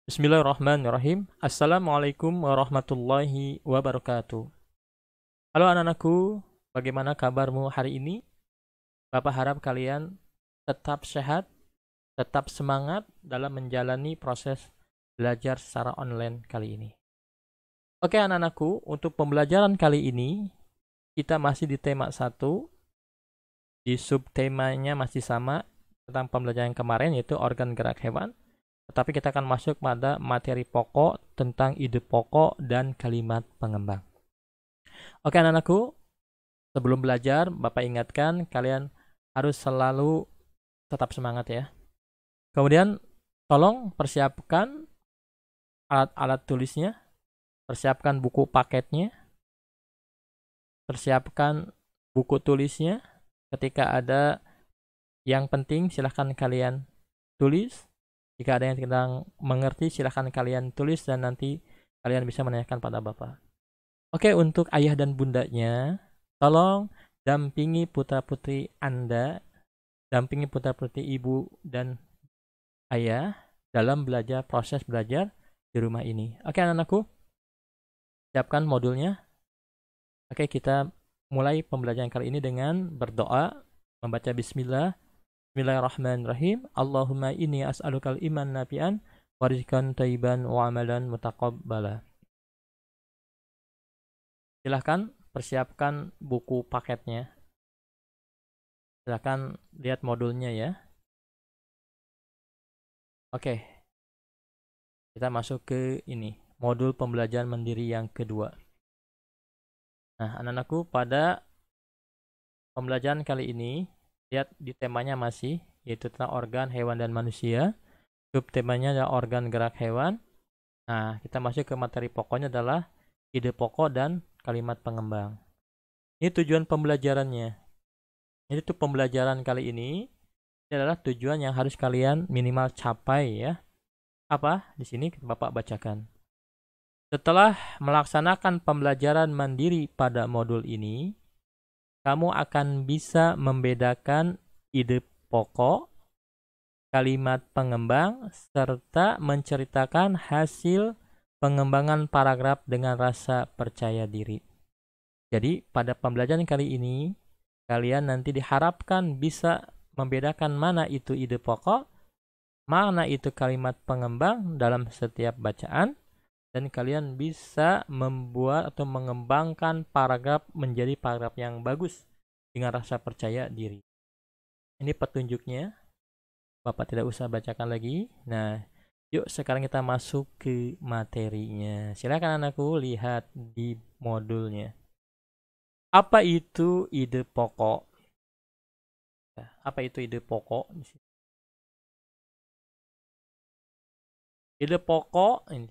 Bismillahirrahmanirrahim. Assalamualaikum warahmatullahi wabarakatuh. Halo anak-anakku, bagaimana kabarmu hari ini? Bapak harap kalian tetap sehat, tetap semangat dalam menjalani proses belajar secara online kali ini. Oke anak-anakku, untuk pembelajaran kali ini, kita masih di tema 1, di subtemanya masih sama tentang pembelajaran kemarin, yaitu organ gerak hewan. Tetapi kita akan masuk pada materi pokok tentang ide pokok dan kalimat pengembang. Oke anak-anakku, sebelum belajar, Bapak ingatkan kalian harus selalu tetap semangat ya. Kemudian tolong persiapkan alat-alat tulisnya, persiapkan buku paketnya, persiapkan buku tulisnya. Ketika ada yang penting silahkan kalian tulis. Jika ada yang tidak mengerti, silahkan kalian tulis dan nanti kalian bisa menanyakan pada Bapak. Oke, untuk ayah dan bundanya, tolong dampingi putra-putri Anda, dampingi putra-putri ibu dan ayah dalam proses belajar di rumah ini. Oke anak-anakku, siapkan modulnya. Oke, kita mulai pembelajaran kali ini dengan berdoa, membaca bismillah. Bismillahirrahmanirrahim. Allahumma inni as'alukal iman nafi'an wa rizqan thayyiban wa amalan mutaqabbala. Silahkan persiapkan buku paketnya. Silahkan lihat modulnya ya. Oke. Kita masuk ke ini, modul pembelajaran mandiri yang kedua. Nah, anak-anakku, pada pembelajaran kali ini lihat di temanya masih, yaitu tentang organ hewan dan manusia. Subtemanya adalah organ gerak hewan. Nah, kita masuk ke materi pokoknya adalah ide pokok dan kalimat pengembang. Ini tujuan pembelajarannya. Jadi tuh pembelajaran kali ini adalah tujuan yang harus kalian minimal capai ya. Apa? Di sini Bapak bacakan. Setelah melaksanakan pembelajaran mandiri pada modul ini, kamu akan bisa membedakan ide pokok, kalimat pengembang, serta menceritakan hasil pengembangan paragraf dengan rasa percaya diri. Jadi, pada pembelajaran kali ini, kalian nanti diharapkan bisa membedakan mana itu ide pokok, mana itu kalimat pengembang dalam setiap bacaan, dan kalian bisa membuat atau mengembangkan paragraf menjadi paragraf yang bagus dengan rasa percaya diri. Ini petunjuknya. Bapak tidak usah bacakan lagi. Nah, yuk sekarang kita masuk ke materinya. Silakan anakku lihat di modulnya. Apa itu ide pokok? Apa itu ide pokok? Ide pokok ini.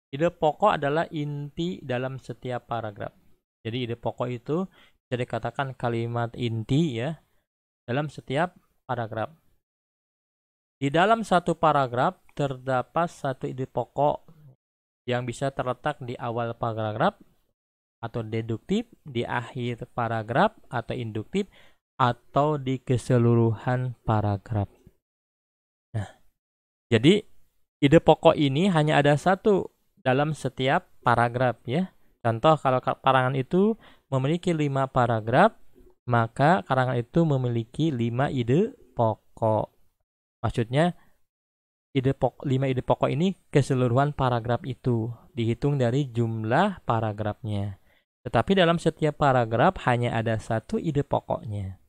Ide pokok adalah inti dalam setiap paragraf. Jadi ide pokok itu bisa dikatakan kalimat inti ya dalam setiap paragraf. Di dalam satu paragraf terdapat satu ide pokok yang bisa terletak di awal paragraf atau deduktif, di akhir paragraf atau induktif, atau di keseluruhan paragraf. Nah, jadi ide pokok ini hanya ada satu dalam setiap paragraf ya. Contoh, kalau karangan itu memiliki 5 paragraf, maka karangan itu memiliki 5 ide pokok. Maksudnya 5 ide pokok ini keseluruhan paragraf itu dihitung dari jumlah paragrafnya. Tetapi dalam setiap paragraf hanya ada satu ide pokoknya.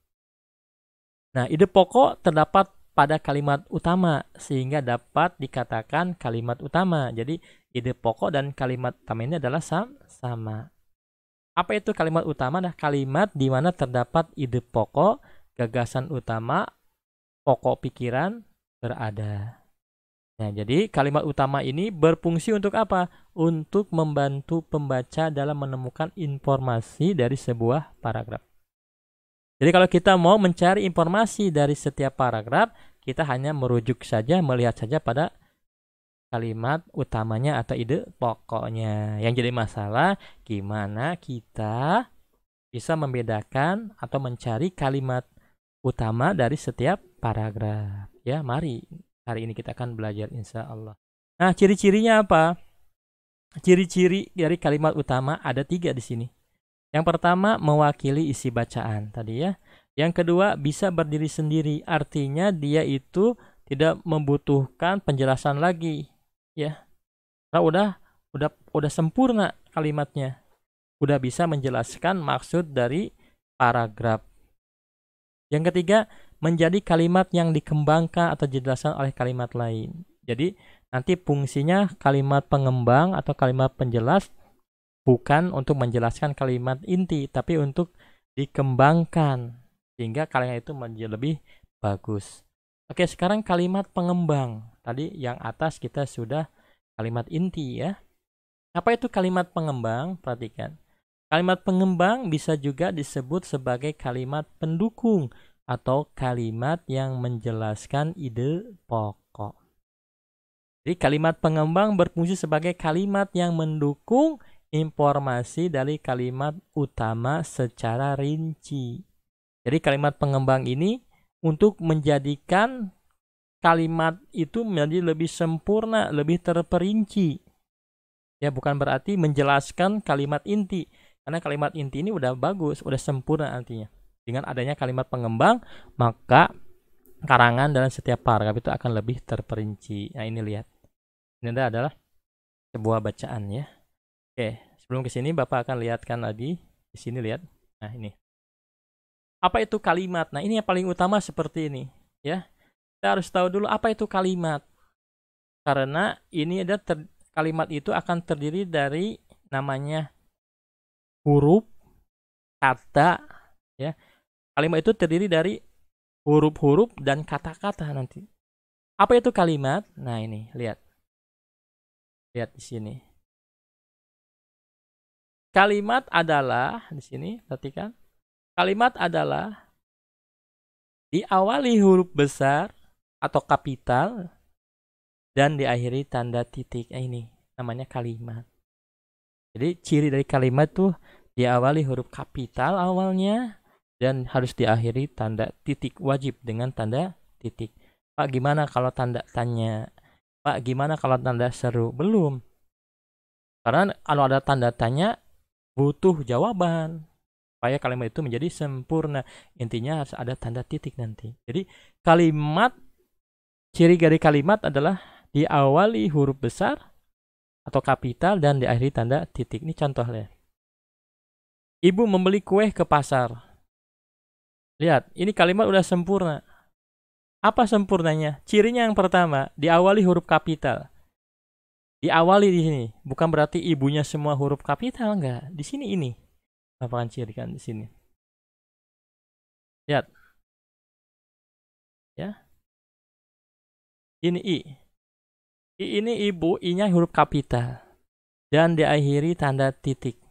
Nah, ide pokok terdapat pada kalimat utama sehingga dapat dikatakan kalimat utama. Jadi ide pokok dan kalimat utama ini adalah sama. Apa itu kalimat utama? Nah, kalimat di mana terdapat ide pokok, gagasan utama, pokok pikiran berada. Nah, jadi kalimat utama ini berfungsi untuk apa? Untuk membantu pembaca dalam menemukan informasi dari sebuah paragraf. Jadi kalau kita mau mencari informasi dari setiap paragraf, kita hanya merujuk saja, melihat saja pada kalimat utamanya atau ide pokoknya. Yang jadi masalah, gimana kita bisa membedakan atau mencari kalimat utama dari setiap paragraf. Ya, mari hari ini kita akan belajar insya Allah. Nah, ciri-cirinya apa? Ciri-ciri dari kalimat utama ada 3 di sini. Yang pertama, mewakili isi bacaan tadi ya. Yang kedua, bisa berdiri sendiri. Artinya dia itu tidak membutuhkan penjelasan lagi, ya. Karena udah sempurna kalimatnya. Udah bisa menjelaskan maksud dari paragraf. Yang ketiga, menjadi kalimat yang dikembangkan atau dijelaskan oleh kalimat lain. Jadi, nanti fungsinya kalimat pengembang atau kalimat penjelas bukan untuk menjelaskan kalimat inti, tapi untuk dikembangkan sehingga kalimat itu menjadi lebih bagus. Oke, sekarang kalimat pengembang. Tadi yang atas kita sudah kalimat inti ya. Apa itu kalimat pengembang? Perhatikan. Kalimat pengembang bisa juga disebut sebagai kalimat pendukung atau kalimat yang menjelaskan ide pokok. Jadi kalimat pengembang berfungsi sebagai kalimat yang mendukung informasi dari kalimat utama secara rinci. Jadi kalimat pengembang ini untuk menjadikan kalimat itu menjadi lebih sempurna, lebih terperinci. Ya, bukan berarti menjelaskan kalimat inti. Karena kalimat inti ini udah bagus, udah sempurna artinya. Dengan adanya kalimat pengembang, maka karangan dalam setiap paragraf itu akan lebih terperinci. Nah, ini lihat. Ini adalah sebuah bacaan ya. Oke, sebelum ke sini Bapak akan lihatkan lagi. Di sini lihat. Nah, ini. Apa itu kalimat? Nah, ini yang paling utama seperti ini, ya. Kita harus tahu dulu apa itu kalimat. Karena ini ada kalimat itu akan terdiri dari namanya huruf, kata, ya. Kalimat itu terdiri dari huruf-huruf dan kata-kata nanti. Apa itu kalimat? Nah, ini, lihat. Lihat di sini. Kalimat adalah di sini, perhatikan. Kalimat adalah diawali huruf besar atau kapital dan diakhiri tanda titik. Ini namanya kalimat. Jadi ciri dari kalimat tuh diawali huruf kapital awalnya dan harus diakhiri tanda titik, wajib dengan tanda titik. Pak, gimana kalau tanda tanya? Pak, gimana kalau tanda seru? Belum. Karena kalau ada tanda tanya butuh jawaban supaya kalimat itu menjadi sempurna. Intinya harus ada tanda titik nanti. Jadi kalimat, ciri dari kalimat adalah diawali huruf besar atau kapital dan diakhiri tanda titik. Ini contohnya. Ibu membeli kue ke pasar. Lihat, ini kalimat udah sempurna. Apa sempurnanya? Cirinya yang pertama, diawali huruf kapital. Diawali di sini, bukan berarti ibunya semua huruf kapital, enggak. Di sini ini. Apa akan cirikan di sini? Lihat. Ya. Ini I. I ini ibu, I-nya huruf kapital dan diakhiri tanda titik.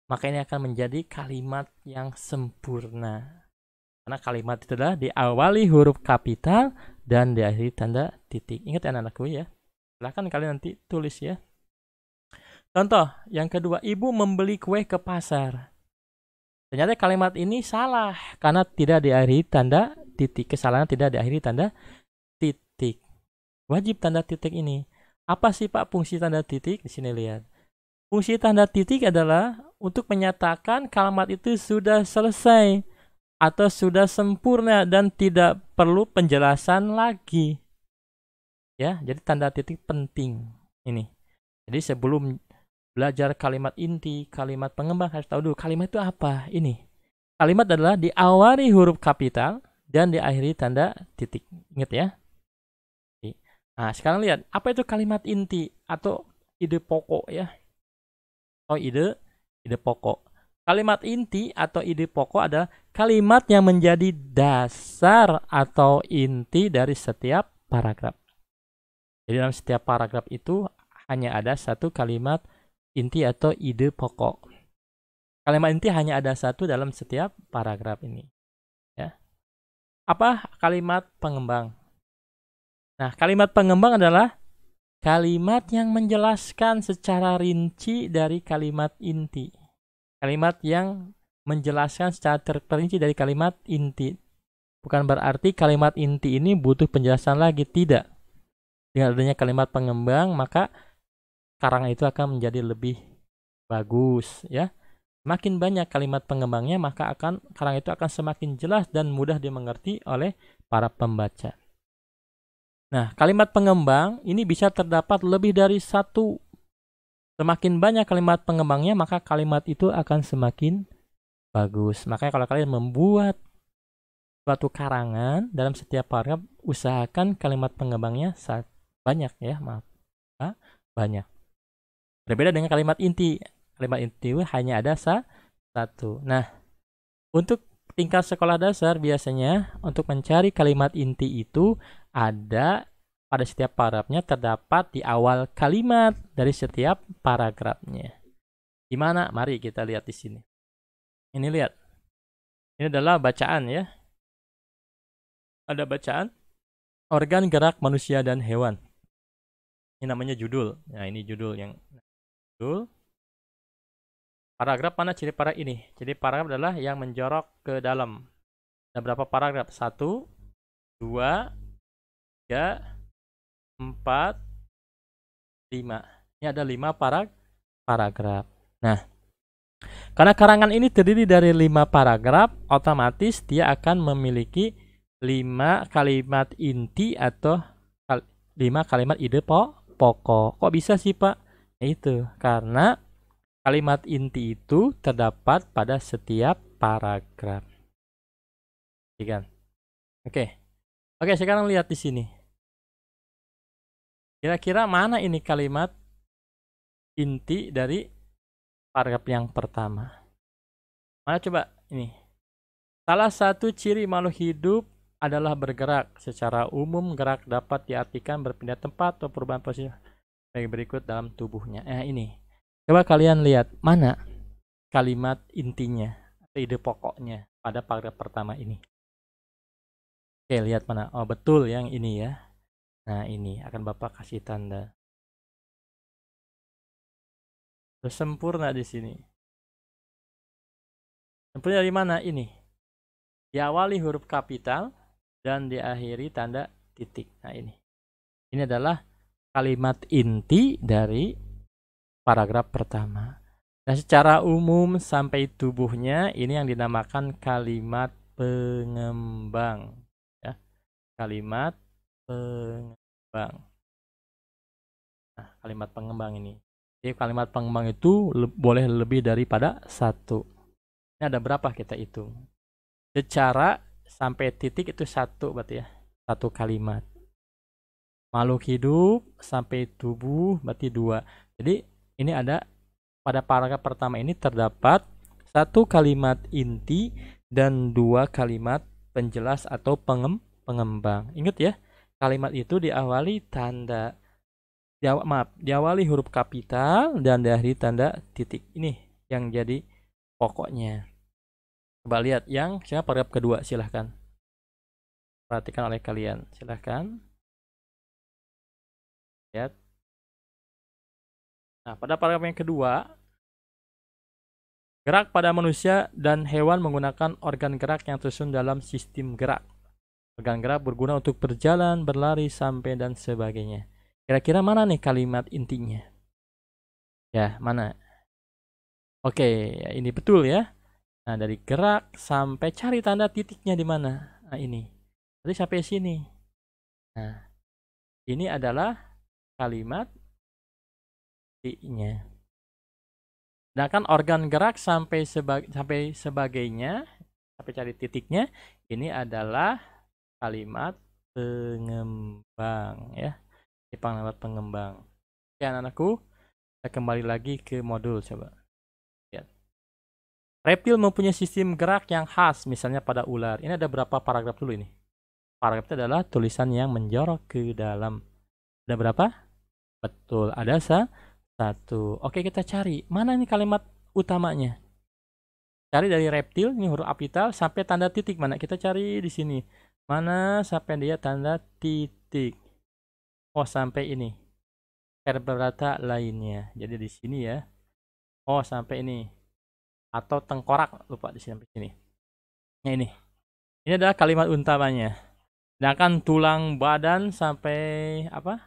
Maka ini akan menjadi kalimat yang sempurna. Karena kalimat itu adalah diawali huruf kapital dan diakhiri tanda titik. Ingat ya anak-anakku ya. Silahkan kalian nanti tulis ya. Contoh yang kedua, ibu membeli kue ke pasar. Ternyata kalimat ini salah karena tidak diakhiri tanda titik. Kesalahan tidak diakhiri tanda titik. Wajib tanda titik ini. Apa sih Pak fungsi tanda titik? Di sini lihat. Fungsi tanda titik adalah untuk menyatakan kalimat itu sudah selesai atau sudah sempurna dan tidak perlu penjelasan lagi. Ya, jadi tanda titik penting ini. Jadi sebelum belajar kalimat inti, kalimat pengembang harus tahu dulu kalimat itu apa. Ini. Kalimat adalah diawali huruf kapital dan diakhiri tanda titik. Ingat ya. Nah, sekarang lihat, apa itu kalimat inti atau ide pokok ya? Atau ide pokok. Kalimat inti atau ide pokok adalah kalimat yang menjadi dasar atau inti dari setiap paragraf. Jadi dalam setiap paragraf itu hanya ada satu kalimat inti atau ide pokok. Kalimat inti hanya ada satu dalam setiap paragraf ini. Ya. Apa kalimat pengembang? Nah, kalimat pengembang adalah kalimat yang menjelaskan secara rinci dari kalimat inti. Kalimat yang menjelaskan secara terperinci dari kalimat inti. Bukan berarti kalimat inti ini butuh penjelasan lagi, tidak. Dengan adanya kalimat pengembang, maka karangan itu akan menjadi lebih bagus ya. Makin banyak kalimat pengembangnya, maka karangan itu akan semakin jelas dan mudah dimengerti oleh para pembaca. Nah, kalimat pengembang ini bisa terdapat lebih dari satu. Semakin banyak kalimat pengembangnya, maka kalimat itu akan semakin bagus. Makanya kalau kalian membuat suatu karangan dalam setiap paragraf, usahakan kalimat pengembangnya banyak ya, maaf. Banyak. Berbeda dengan kalimat inti. Kalimat inti hanya ada satu. Nah, untuk tingkat sekolah dasar biasanya untuk mencari kalimat inti itu ada pada setiap paragrafnya terdapat di awal kalimat dari setiap paragrafnya. Di mana? Mari kita lihat di sini. Ini lihat. Ini adalah bacaan ya. Ada bacaan organ gerak manusia dan hewan. Ini namanya judul. Nah, ini judul yang judul. Paragraf mana ciri paragraf ini? Jadi paragraf adalah yang menjorok ke dalam. Ada berapa paragraf? 1, 2, 3, 4, 5. Ini ada 5 paragraf. Nah, karena karangan ini terdiri dari 5 paragraf, otomatis dia akan memiliki 5 kalimat inti atau 5 kalimat ide pokok. Kok bisa sih, Pak? Itu karena kalimat inti itu terdapat pada setiap paragraf. Kan? Oke, sekarang lihat di sini. Kira-kira mana ini kalimat inti dari paragraf yang pertama? Mana coba ini? Salah satu ciri makhluk hidup adalah bergerak. Secara umum, gerak dapat diartikan berpindah tempat atau perubahan posisi berikut dalam tubuhnya. Ini. Coba kalian lihat mana kalimat intinya atau ide pokoknya pada paragraf pertama ini. Oke, lihat mana. Oh, betul yang ini ya. Nah, ini akan Bapak kasih tanda. Terus sempurna di sini. Sempurna dari mana ini? Diawali huruf kapital dan diakhiri tanda titik. Nah, ini. Ini adalah kalimat inti dari paragraf pertama. Nah, secara umum sampai tubuhnya ini yang dinamakan kalimat pengembang. Ya. Kalimat pengembang. Nah, kalimat pengembang ini. Jadi kalimat pengembang itu boleh lebih daripada satu. Ini ada berapa kita hitung? Secara sampai titik itu satu berarti ya. Satu kalimat. Makhluk hidup sampai tubuh berarti 2. Jadi ini ada pada paragraf pertama ini terdapat satu kalimat inti dan 2 kalimat penjelas atau pengembang. Ingat ya, kalimat itu diawali diawali huruf kapital dan diakhiri tanda titik. Ini yang jadi pokoknya. Coba lihat yang paragraf kedua, silahkan. Perhatikan oleh kalian, silahkan. Lihat. Nah, pada paragraf yang kedua, gerak pada manusia dan hewan menggunakan organ gerak yang tersusun dalam sistem gerak. Organ gerak berguna untuk berjalan, berlari, sampai, dan sebagainya. Kira-kira mana nih kalimat intinya? Ya, mana? Oke, ya ini betul ya. Nah, dari gerak sampai cari tanda titiknya di mana? Nah, ini. Tadi sampai sini. Nah, ini adalah kalimat intinya. Sedangkan organ gerak sampai sebagainya, sampai cari titiknya, ini adalah kalimat pengembang ya. Kalimat pengembang. Oke, anak-anakku, kita kembali lagi ke modul coba. Lihat. Reptil mempunyai sistem gerak yang khas, misalnya pada ular. Ini ada berapa paragraf dulu ini? Paragraf itu adalah tulisan yang menjorok ke dalam. Ada berapa? Betul, ada satu. Oke, kita cari. Mana ini kalimat utamanya? Cari dari reptil, ini huruf kapital, sampai tanda titik. Mana? Kita cari di sini. Mana sampai dia tanda titik? Oh, sampai ini. Vertebrata lainnya. Jadi di sini ya. Oh, sampai ini. Atau tengkorak. Lupa di sini sampai sini. Nah, ini. Ini adalah kalimat utamanya. Sedangkan tulang badan sampai apa?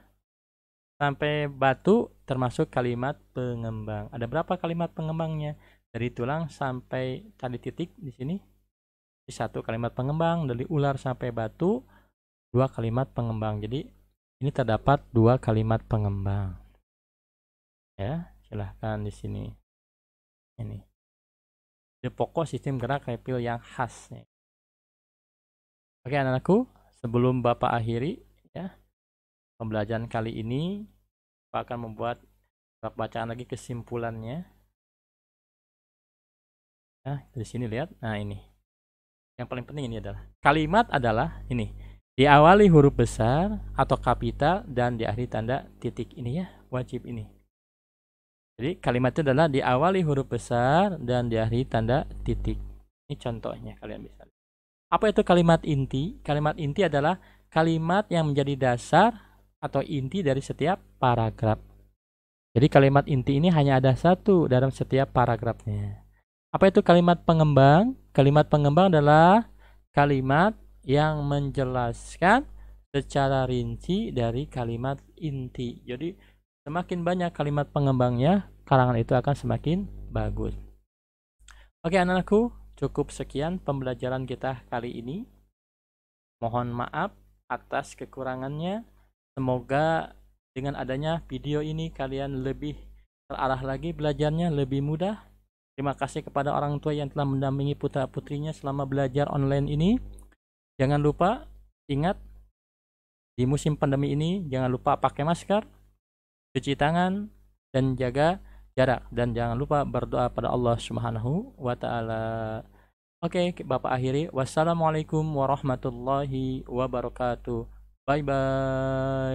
sampai batu termasuk kalimat pengembang. Ada berapa kalimat pengembangnya? Dari tulang sampai tadi titik di sini, di satu kalimat pengembang. Dari ular sampai batu, dua kalimat pengembang. Jadi ini terdapat dua kalimat pengembang. Ya, silahkan di sini. Ini. Ide pokok sistem gerak reptil yang khas. Oke anak-anakku, sebelum Bapak akhiri ya pembelajaran kali ini, Bapak akan membuat bacaan lagi kesimpulannya. Nah, di sini lihat. Nah, ini. Yang paling penting ini adalah kalimat adalah ini. Diawali huruf besar atau kapital dan diakhiri tanda titik ini ya, wajib ini. Jadi kalimat itu adalah diawali huruf besar dan diakhiri tanda titik. Ini contohnya kalian bisa. Apa itu kalimat inti? Kalimat inti adalah kalimat yang menjadi dasar atau inti dari setiap paragraf. Jadi kalimat inti ini hanya ada satu dalam setiap paragrafnya. Apa itu kalimat pengembang? Kalimat pengembang adalah kalimat yang menjelaskan secara rinci dari kalimat inti. Jadi semakin banyak kalimat pengembangnya, karangan itu akan semakin bagus. Oke anak-anakku, cukup sekian pembelajaran kita kali ini. Mohon maaf atas kekurangannya. Semoga dengan adanya video ini kalian lebih terarah lagi belajarnya, lebih mudah. Terima kasih kepada orang tua yang telah mendampingi putra-putrinya selama belajar online ini. Jangan lupa, ingat, di musim pandemi ini jangan lupa pakai masker, cuci tangan, dan jaga jarak. Dan jangan lupa berdoa pada Allah Subhanahu wa Ta'ala. Oke, Bapak akhiri. Wassalamualaikum warahmatullahi wabarakatuh. Bye bye.